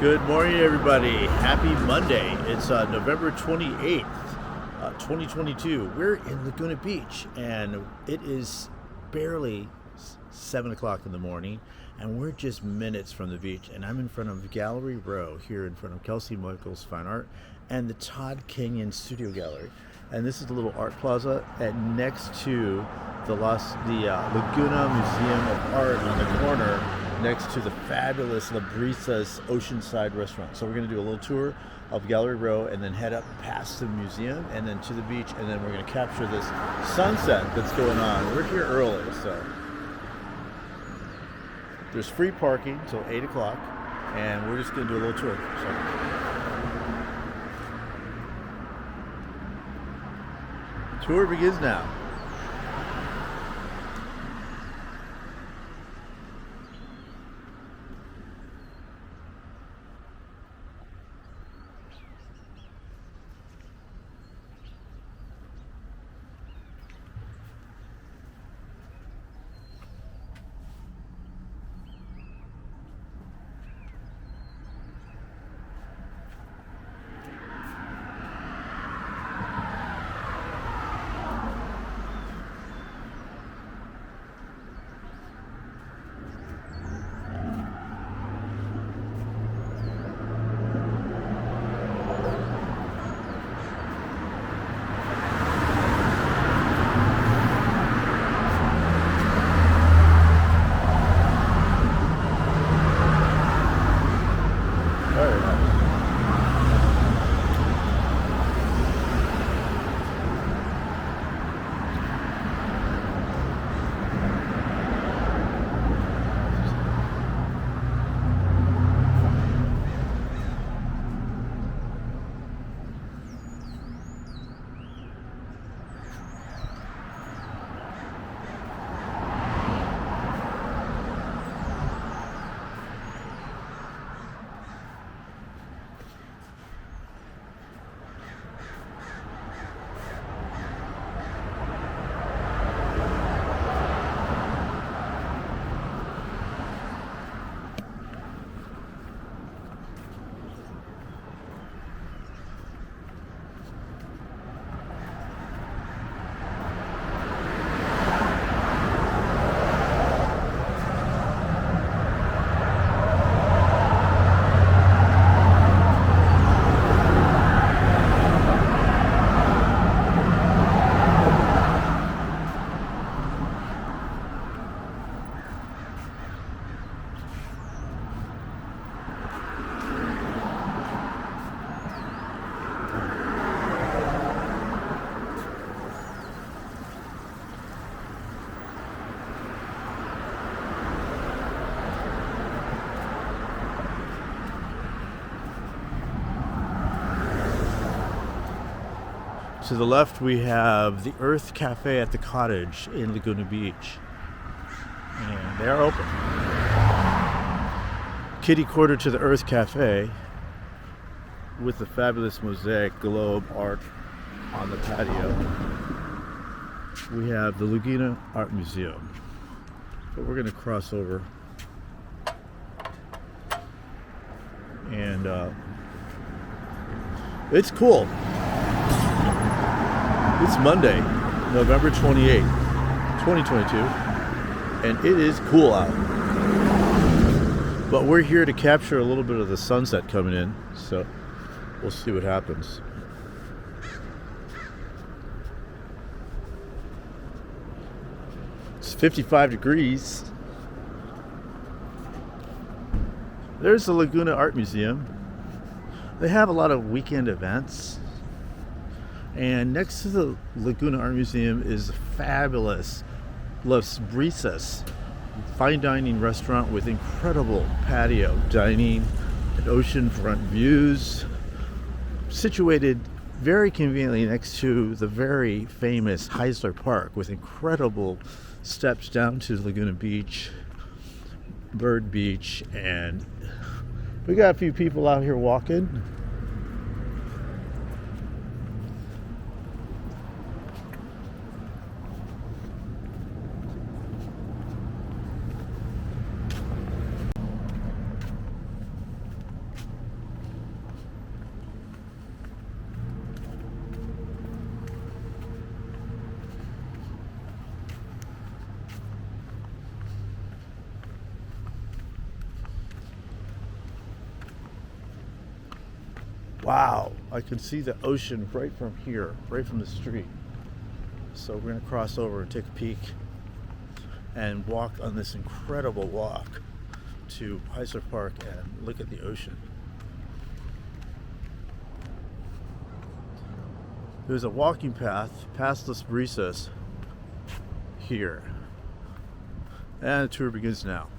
Good morning, everybody. Happy Monday. It's November 28th, 2022. We're in Laguna Beach, and it is barely 7 o'clock in the morning, and we're just minutes from the beach. And I'm in front of Gallery Row here in front of Kelsey Michaels Fine Art and the Todd Kenyon Studio Gallery. And this is the little art plaza and next to the Laguna Museum of Art on the corner, next to the fabulous La Brisa's Oceanside restaurant. So we're going to do a little tour of Gallery Row and then head up past the museum and then to the beach, and then we're going to capture this sunset that's going on. We're here early, so there's free parking till 8 o'clock, and we're just going to do a little tour. So tour begins now. To the left, we have the Earth Cafe at the Cottage in Laguna Beach, and they are open. Kitty quarter to the Earth Cafe with the fabulous mosaic globe art on the patio. We have the Laguna Art Museum, but we're going to cross over and it's cool. It's Monday, November 28th, 2022, and it is cool out. But we're here to capture a little bit of the sunset coming in, so we'll see what happens. It's 55 degrees. There's the Laguna Art Museum. They have a lot of weekend events. And next to the Laguna Art Museum is a fabulous Las Brisa's fine dining restaurant with incredible patio dining and oceanfront views, situated very conveniently next to the very famous Heisler Park with incredible steps down to Laguna Beach, Bird Beach, and we got a few people out here walking. Wow, I can see the ocean right from here, right from the street. So we're going to cross over and take a peek and walk on this incredible walk to Heisler Park and look at the ocean. There's a walking path past Las Brisas here. And the tour begins now.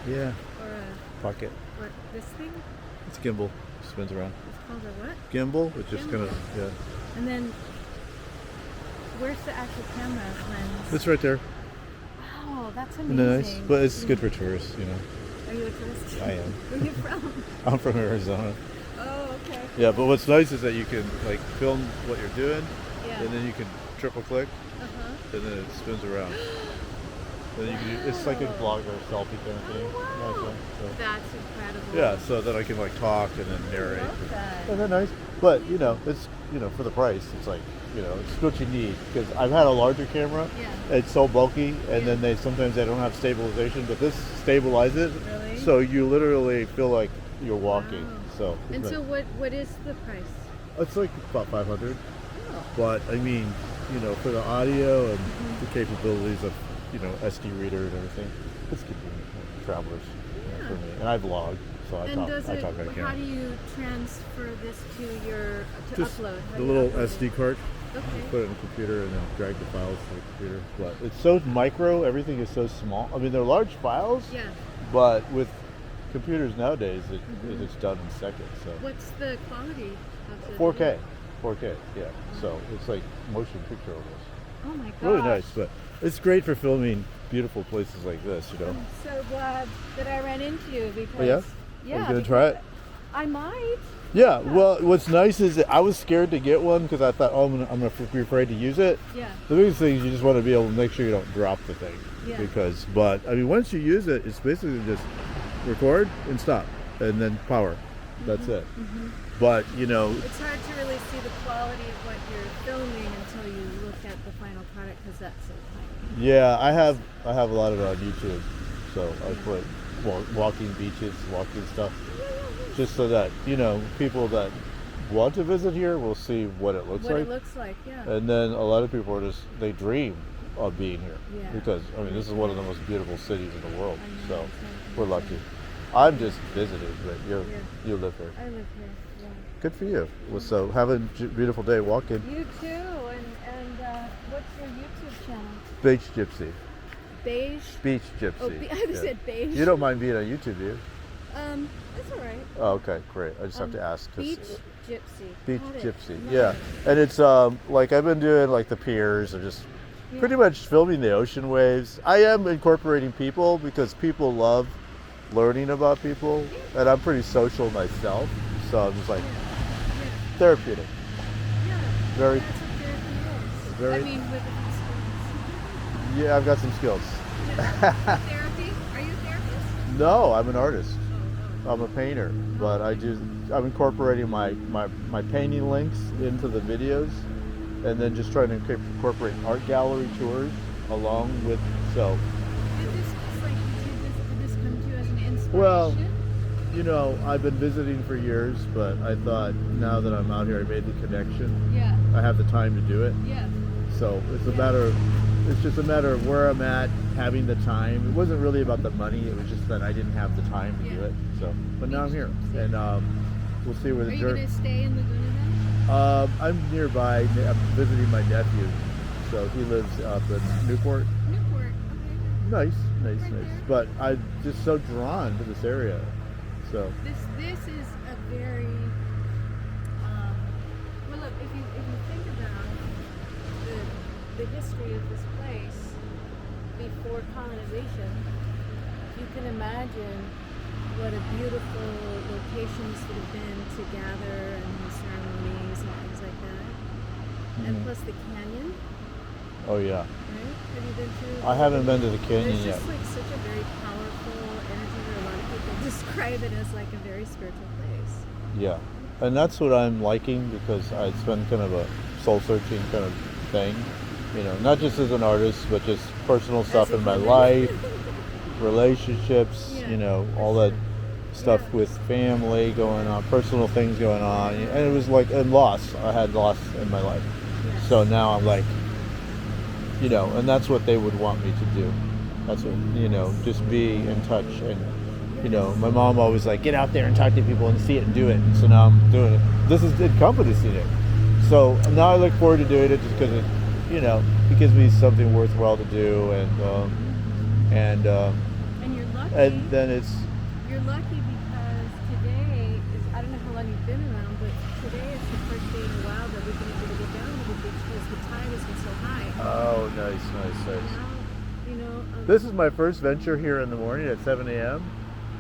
Yeah. Or a Pocket. what? This thing? It's gimbal. Spins around. It's called a what? Gimbal. It's just Gimbal. gonna, yeah. And then, where's the actual camera lens? It's right there. Wow, that's amazing. Nice, but it's good for tourists, you know. Are you a tourist? I am. Where are you from? I'm from Arizona. Oh, okay. Yeah, but what's nice is that you can like film what you're doing, Yeah. and then you can triple click, Uh-huh. and then it spins around. Then you can, it's like a vlog or a selfie kind of thing. Oh, wow. Nice, so. That's incredible. Yeah, so then I can like talk and then narrate. Love that. Isn't that nice? But you know, it's for the price, it's like it's what you need. Because I've had a larger camera. Yeah. It's so bulky, and Yeah. then sometimes they don't have stabilization, but this stabilizes. Really? So you literally feel like you're walking. Wow. So. it's And nice. so what is the price? It's like about 500. Oh. But I mean, for the audio and the capabilities of SD reader and everything, it's convenient for travelers for me. And I vlog, so I And talk. does I it, talk on how camera. do you transfer this to your Just upload? How the do you little upload SD it? card. Okay. Put it in the computer and then drag the files to the computer. But it's so micro. Everything is so small. I mean, they're large files. Yeah. But with computers nowadays, it's done in seconds. So. What's the quality of the 4K. video? 4K. Yeah. So it's like motion picture almost. Oh my gosh. Really nice, but it's great for filming beautiful places like this, I'm so glad that I ran into you because Oh, yeah? yeah, Are you gonna try it? I might. Yeah. Well, what's nice is that I was scared to get one because I thought, I'm gonna be afraid to use it. Yeah. The biggest thing is you just want to be able to make sure you don't drop the thing. Yeah. But I mean, once you use it, it's basically just record and stop, and then power. That's it. But It's hard to really see the quality of what you're filming until you look at the final product because that's so tiny. yeah, I have a lot of it on YouTube, so I put walking beaches, walking stuff, just so that people that want to visit here will see what it looks What like. it looks like, yeah. And then a lot of people are they dream of being here Yeah. because this is one of the most beautiful cities in the world. I know, So it's we're lucky. I'm just visiting, but you live here. I live here. Yeah. Good for you. Well, so have a beautiful day walking. You too. And what's your YouTube channel? Beach Gypsy. Beige. Beach Gypsy. Oh, I said beige. You don't mind being on YouTube, do you? That's all right. Oh, okay, great. I just have to ask. 'Cause Beach Gypsy. Beach Got it. Gypsy. Nice. Yeah, and it's like I've been doing like the piers or just pretty much filming the ocean waves. I am incorporating people because people love learning about people, and I'm pretty social myself, so I'm just like therapeutic. Yeah. Very, That's what therapy is. very. I mean, with a few skills. Yeah, I've got some skills. Therapy? Are you a therapist? No, I'm an artist. Oh. I'm a painter, but I'm incorporating my painting links into the videos, and then just trying to incorporate art gallery tours along with Did this come to you as an inspiration? Well, I've been visiting for years, but I thought now that I'm out here, I made the connection. Yeah. I have the time to do it. Yeah. So it's just a matter of where I'm at, having the time. It wasn't really about the money. It was just that I didn't have the time to do it. So, but now I'm here, and we'll see where the Are you journey. going to stay in Laguna then? I'm nearby. I'm visiting my nephew, so he lives up in Newport. Newport. Okay. Nice. Right there. But I'm just so drawn to this area. So This is a very well. Look, if you think about the history of this place before colonization, you can imagine what a beautiful location this would have been to gather and the ceremonies and things like that. And plus the canyon, Oh yeah. right? Have you been to? I haven't been to the canyon There's yet. just like such a very powerful energy where a lot of people describe it as like a very spiritual place. Yeah. And that's what I'm liking, because it's been kind of a soul searching kind of thing. You know, not just as an artist, but just personal stuff As a in my human. life, relationships, Yeah, you know, for all that sure. stuff Yeah. with family going on, personal things going on. And it was like, and loss. I had loss in my life. Yes. So now I'm like, you know, and that's what they would want me to do. That's what, you know, just be in touch. And, you know, my mom always like, get out there and talk to people and see it and do it. And so now I'm doing it. This is encompassing it. So now I look forward to doing it, just because it, you know, it gives me something worthwhile to do. And you're lucky. and then it's, You're lucky because today is, I don't know how long you've been around, but today is the first day in a while that we've been able to get down to the beach because the tide has been so high. oh, nice. Now, you know, This is my first venture here in the morning at 7 a.m.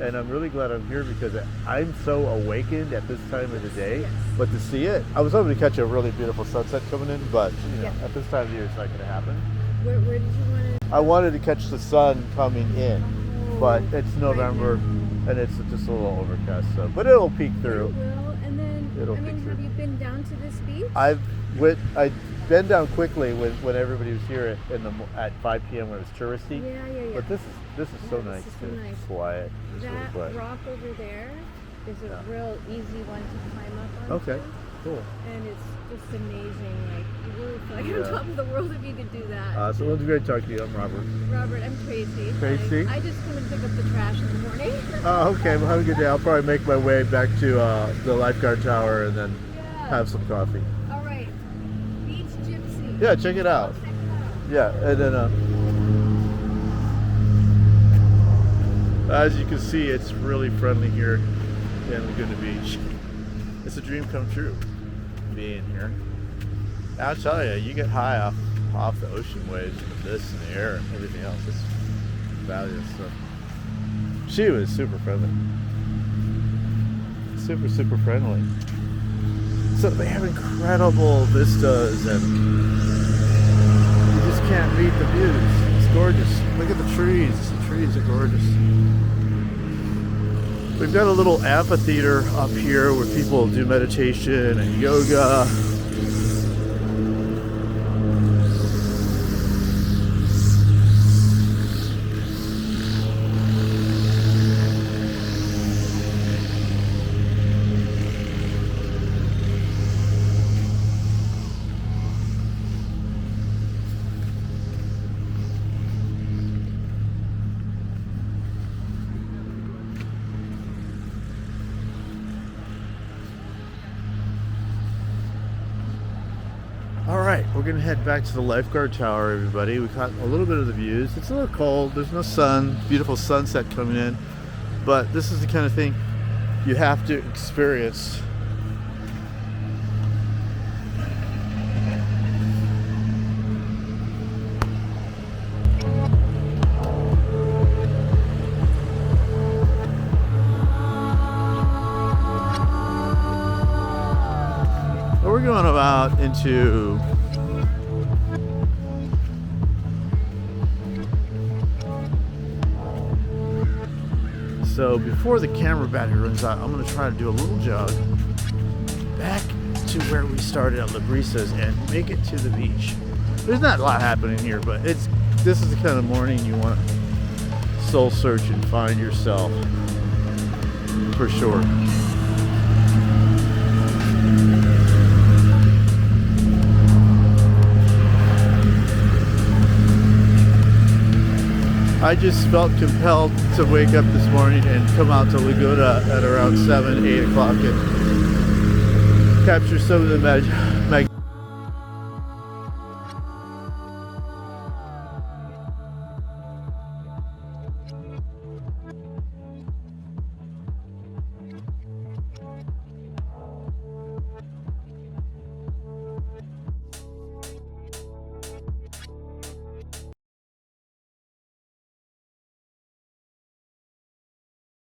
And I'm really glad I'm here, because I'm so awakened at this time of the day. Yes. But to see it, I was hoping to catch a really beautiful sunset coming in, but you know, Yeah. at this time of year, it's not going to happen. where did you want to? I wanted to catch the sun coming in, but it's November, Right and it's just a little overcast. So, but it'll peek now. through. It will, and then It'll I mean, peek have through. you been down to this beach? I've been down quickly when everybody was here at 5 p.m. when it was touristy. Yeah. But this is so Yeah, nice. this is so It's nice. quiet. It's really That quiet. rock over there is a Yeah. real easy one to climb up onto. Okay, cool. And it's just amazing. Like you really feel like Yeah. you're on top of the world if you could do that. So it was great talking to you. I'm Robert. Robert, I'm Tracy. Tracy? I just come and pick up the trash in the morning. Oh, okay. Well, have a good day. I'll probably make my way back to the lifeguard tower and then Yeah. have some coffee. All right. Beach Gypsy. Yeah, check it out. Check it out. Yeah, and then as you can see, it's really friendly here in Laguna Beach. It's a dream come true being here. I'll tell you, you get high off the ocean waves and this and the air and everything else. It's fabulous stuff. She was super friendly. Super friendly. So they have incredible vistas, and you just can't beat the views. It's gorgeous. Look at the trees. The trees are gorgeous. We've got a little amphitheater up here where people do meditation and yoga. All right, we're gonna head back to the lifeguard tower, everybody. We caught a little bit of the views. It's a little cold, there's no sun, beautiful sunset coming in, but this is the kind of thing you have to experience. We're going about into so before the camera battery runs out, I'm going to try to do a little jog back to where we started at La Brisa's and make it to the beach. There's not a lot happening here, but this is the kind of morning you want to soul search and find yourself for sure. I just felt compelled to wake up this morning and come out to Laguna at around 7, 8 o'clock and capture some of the